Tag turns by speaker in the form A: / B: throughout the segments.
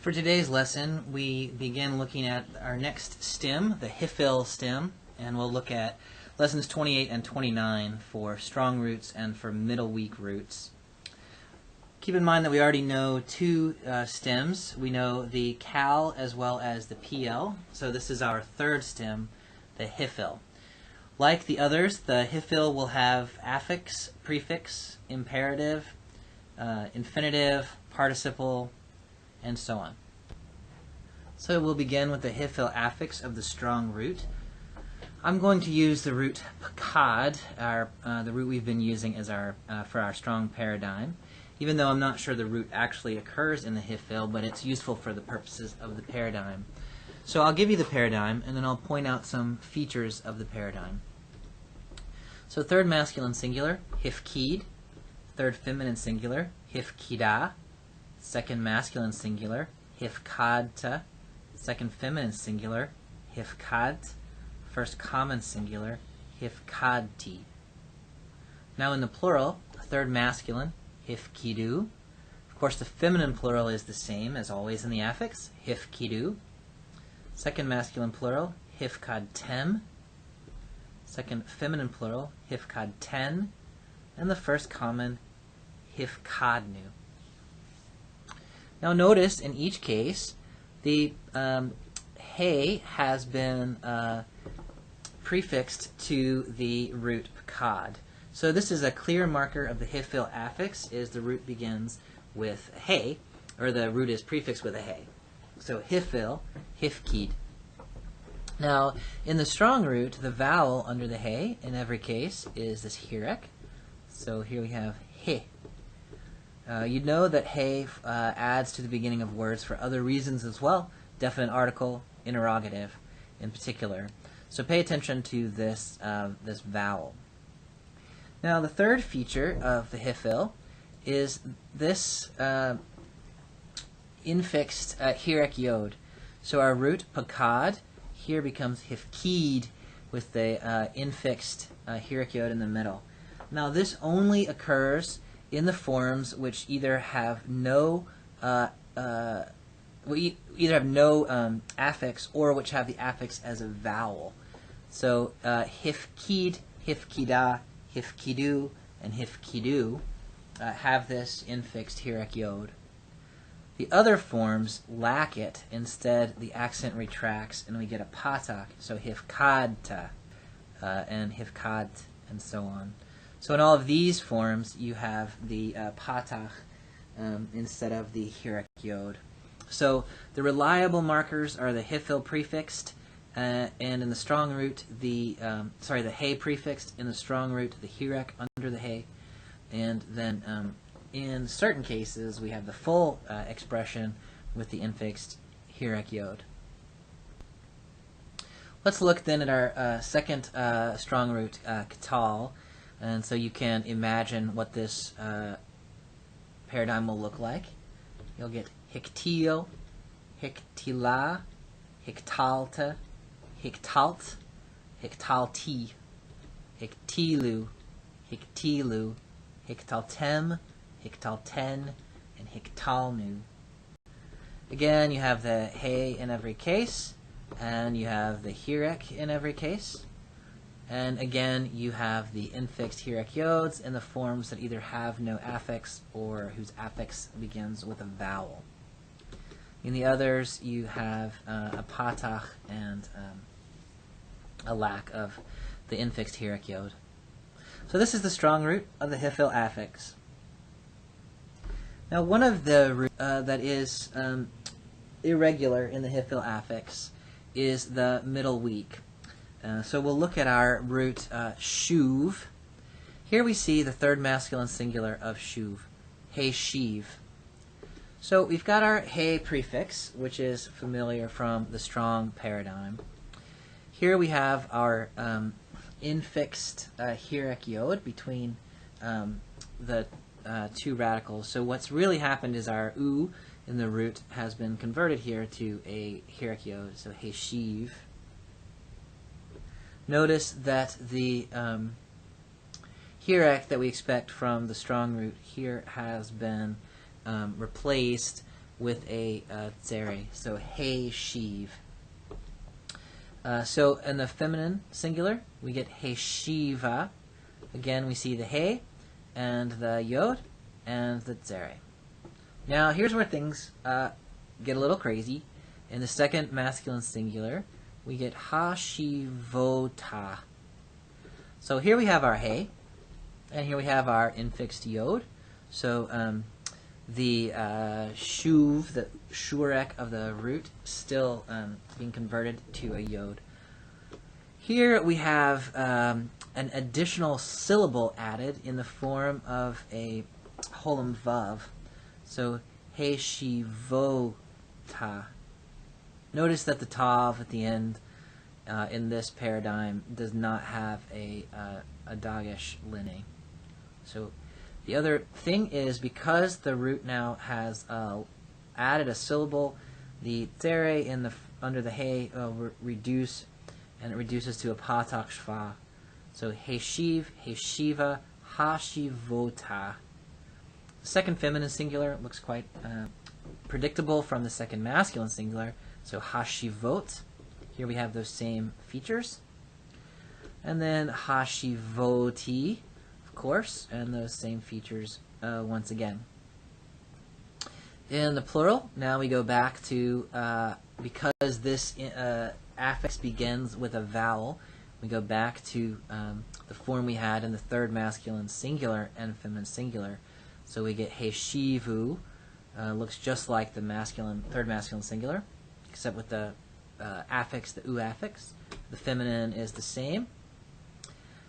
A: For today's lesson, we begin looking at our next stem, the Hifil stem, and we'll look at lessons 28 and 29 for strong roots and for middle weak roots. Keep in mind that we already know two stems. We know the Cal as well as the PL, so this is our third stem, the Hifil. Like the others, the Hifil will have affix, prefix, imperative, infinitive, participle, and so on. So we'll begin with the Hifil affix of the strong root. I'm going to use the root pakad, the root we've been using as for our strong paradigm, even though I'm not sure the root actually occurs in the Hifil, but it's useful for the purposes of the paradigm. So I'll give you the paradigm, and then I'll point out some features of the paradigm. So third masculine singular, hifkid. Third feminine singular, hifkida. Second masculine singular, hifkadta. Second feminine singular, hifkad. First common singular, hifkadti. Now in the plural, third masculine, hifkidu. Of course, the feminine plural is the same as always in the affix, hifkidu. Second masculine plural, hifkadtem. Second feminine plural, hifkadten. And the first common, hifkadnu. Now notice in each case the he has been prefixed to the root pakad. So this is a clear marker of the Hifil affix, is the root begins with he, or the root is prefixed with a he. So Hifil, hifkid. Now in the strong root, the vowel under the he in every case is this hirek. So here we have he. You know that he adds to the beginning of words for other reasons as well, definite article, interrogative in particular. So pay attention to this, this vowel. Now the third feature of the Hifil is this infixed hirek yod. So our root pakad here becomes hifkid with the infixed hirek yod in the middle. Now this only occurs in the forms which either have no affix or which have the affix as a vowel. So hifkid, hifkida, hifkidu, and hifkidu have this infixed hirek yod. The other forms lack it. Instead, the accent retracts and we get a patak. So hifkadta and hifkad and so on. So in all of these forms, you have the patach instead of the hirek yod. So the reliable markers are the Hifil prefixed, and in the strong root, the he prefixed. In the strong root, the hirek under the he, and then in certain cases, we have the full expression with the infixed hirek yod. Let's look then at our second strong root, Kittel. And so you can imagine what this paradigm will look like. You'll get hiktio, hiktila, hiktalta, hiktalt, hiktalti, hiktilu, hiktilu, hiktaltem, hiktalten, and hiktalnu. Again, you have the he in every case, and you have the hirek in every case. And again, you have the infixed hirek yods in the forms that either have no affix or whose affix begins with a vowel. In the others, you have a patach and a lack of the infixed hirek yod. So this is the strong root of the Hifil affix. Now one of the roots that is irregular in the Hifil affix is the middle weak. So we'll look at our root shuv. Here we see the third masculine singular of shuv, he shiv. So we've got our he prefix, which is familiar from the strong paradigm. Here we have our infixed hirek yod between the two radicals. So what's really happened is our u in the root has been converted here to a hirek yod, so he shiv. Notice that the hirek that we expect from the strong root here has been replaced with a tsere. So he shiv. So in the feminine singular, we get he shiva. Again, we see the he and the yod and the tsere. Now, here's where things get a little crazy. In the second masculine singular, we get ha shivota. So here we have our he, and here we have our infixed yod. So the shuv, the shurek of the root, still being converted to a yod. Here we have an additional syllable added in the form of a holem vav. So he shivota. Notice that the tav at the end in this paradigm does not have a dagesh line. So the other thing is, because the root now has added a syllable, the tsere in the under the he will reduce, and it reduces to a patak shva. So heshiv, heshiva, hashivota. The second feminine singular looks quite predictable from the second masculine singular. So hashivot. Here we have those same features. And then hashivoti, of course, and those same features once again. In the plural, now we go back to, because this affix begins with a vowel, we go back to the form we had in the third masculine singular and feminine singular. So we get heshivu, looks just like the third masculine singular, except with the affix, the u affix. The feminine is the same.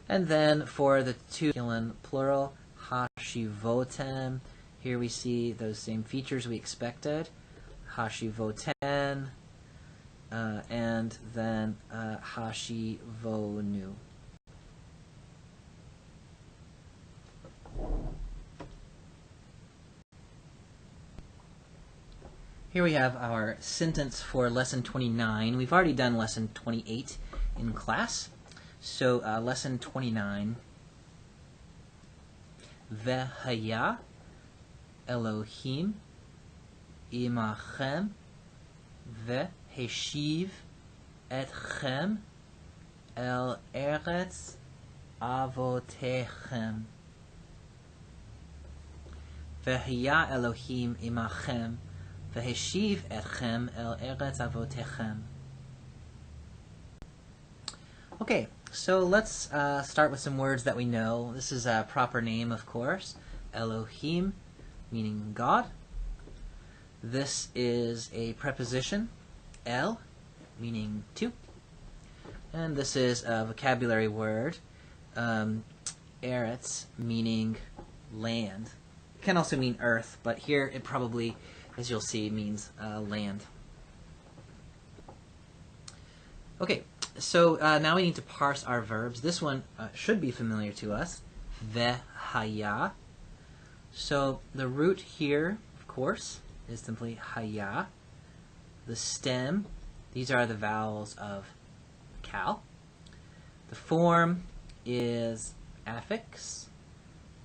A: And then for the two masculine plural, hashivotem, here we see those same features we expected. Hashivoten, and then hashivonu. Here we have our sentence for lesson 29. We've already done lesson 28 in class. So lesson 29. Vehaya Elohim imachem veheshiv etchem el eretz avotechem. Vehaya Elohim imachem veheshiv etchem el eretz avotechem. Okay, so let's start with some words that we know. This is a proper name, of course. Elohim, meaning God. This is a preposition. El, meaning to. And this is a vocabulary word. Eretz, meaning land. It can also mean earth, but here it probably, as you'll see, means land. Okay, so now we need to parse our verbs. This one should be familiar to us. Vehaya. So the root here, of course, is simply haya. The stem, these are the vowels of cow. The form is affix.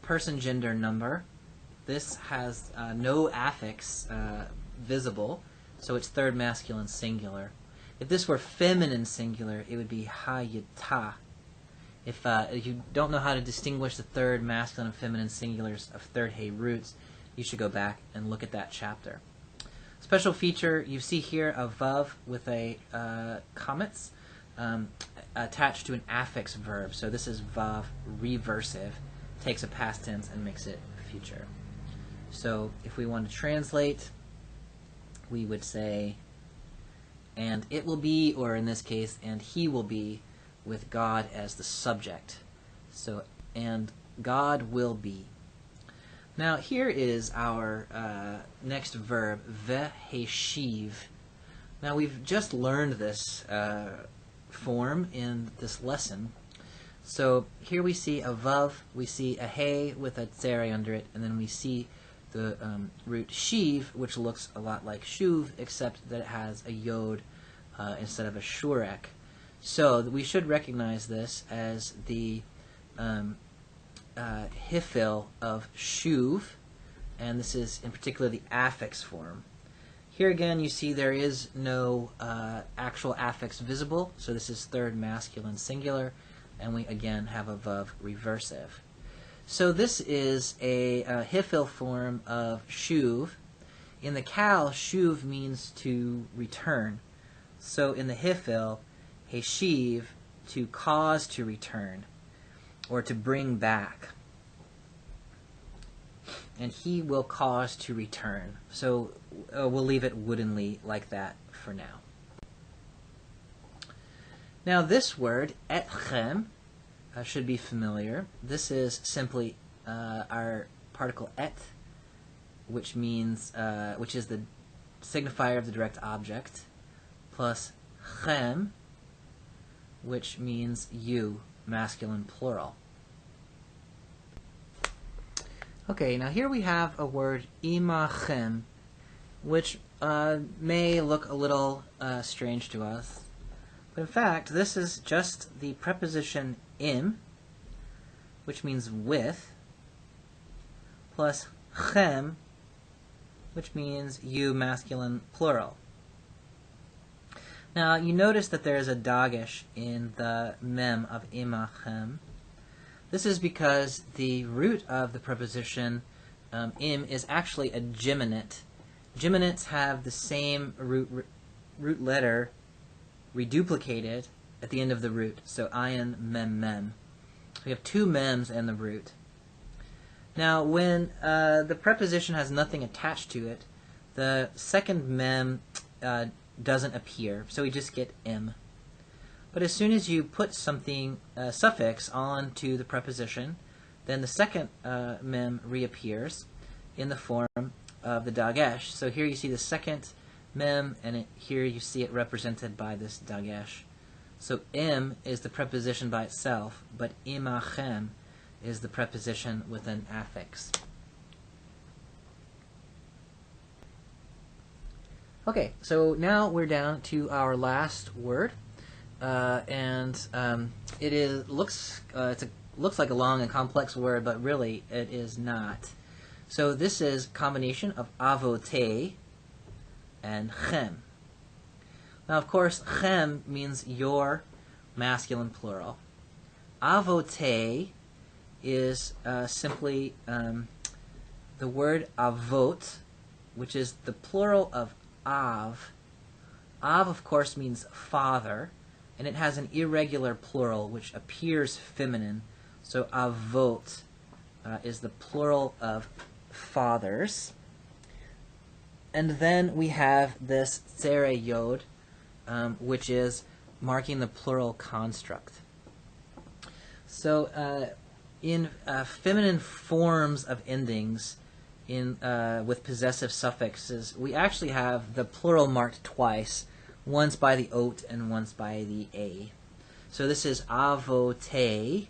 A: Person, gender, number. This has no affix visible, so it's third masculine singular. If this were feminine singular, it would be hayata. If you don't know how to distinguish the third masculine and feminine singulars of third hay roots, you should go back and look at that chapter. Special feature, you see here a vav with a comets attached to an affix verb. So this is vav reversive, takes a past tense and makes it future. So if we want to translate, we would say, and it will be, or in this case, and he will be, with God as the subject. So, and God will be. Now here is our next verb, veheshiv. Now we've just learned this form in this lesson. So here we see a vav, we see a he with a tsere under it, and then we see the root shiv, which looks a lot like shuv, except that it has a yod instead of a shurek. So we should recognize this as the hifil of shuv, and this is in particular the affix form. Here again, you see there is no actual affix visible, so this is third masculine singular, and we again have a vav reversive. So this is a Hifil form of shuv. In the Kal, shuv means to return. So in the Hifil, heshiv, to cause to return, or to bring back. And he will cause to return. So we'll leave it woodenly like that for now. Now this word, etchem, should be familiar. This is simply our particle et, which means which is the signifier of the direct object, plus chem, which means you, masculine plural. Okay, now here we have a word imachem, which may look a little strange to us, but in fact this is just the preposition im, which means with, plus chem, which means you, masculine plural. Now you notice that there is a dagesh in the mem of imachem. This is because the root of the preposition im is actually a geminate. Geminates have the same root letter reduplicated at the end of the root. So ayin, mem, mem. We have two mems in the root. Now when the preposition has nothing attached to it, the second mem doesn't appear, so we just get im. But as soon as you put something, suffix, onto the preposition, then the second mem reappears in the form of the dagesh. So here you see the second mem, and here you see it represented by this dagesh. So im is the preposition by itself, but imachem is the preposition with an affix. Okay, so now we're down to our last word. It looks like a long and complex word, but really it is not. So this is a combination of avote and chem. Now, of course, chem means your, masculine plural. Avote is simply the word avot, which is the plural of av. Av, of course, means father, and it has an irregular plural which appears feminine. So avot is the plural of fathers. And then we have this tsere yod, which is marking the plural construct. So in feminine forms of endings, with possessive suffixes, we actually have the plural marked twice, once by the ot and once by the a. So this is avote,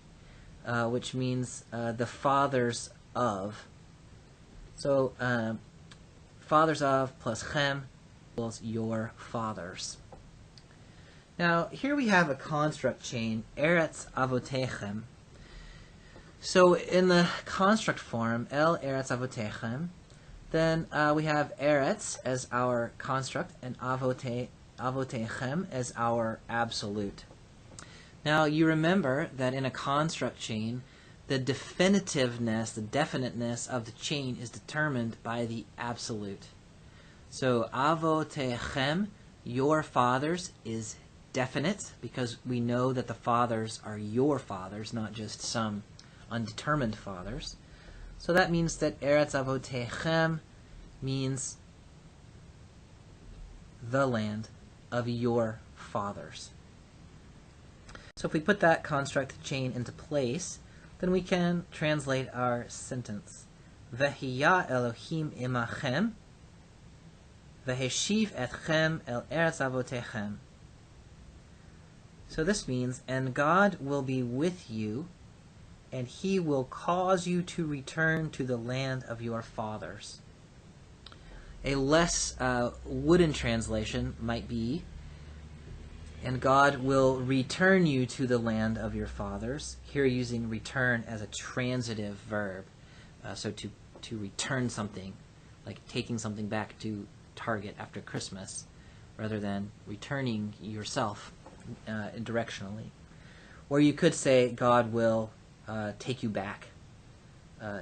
A: which means the fathers of. So fathers of plus chem equals your fathers. Now here we have a construct chain, eretz avotechem. So in the construct form, el eretz avotechem, then we have eretz as our construct and avotechem as our absolute. Now you remember that in a construct chain, the definitiveness, the definiteness of the chain is determined by the absolute. So avotechem, your fathers, is definite because we know that the fathers are your fathers, not just some undetermined fathers. So that means that eretz avotechem means the land of your fathers. So if we put that construct chain into place, then we can translate our sentence. Vehiyah Elohim imachem, veheshiv etchem el eretz avotechem. So this means, and God will be with you, and he will cause you to return to the land of your fathers. A less wooden translation might be, and God will return you to the land of your fathers, here using return as a transitive verb. So to return something, like taking something back to target after Christmas, rather than returning yourself directionally. Or you could say God will take you back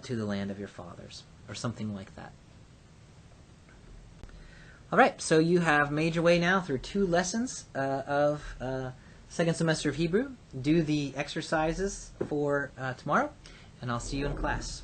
A: to the land of your fathers, or something like that. All right, so you have made your way now through 2 lessons of second semester of Hebrew. Do the exercises for tomorrow, and I'll see you in class.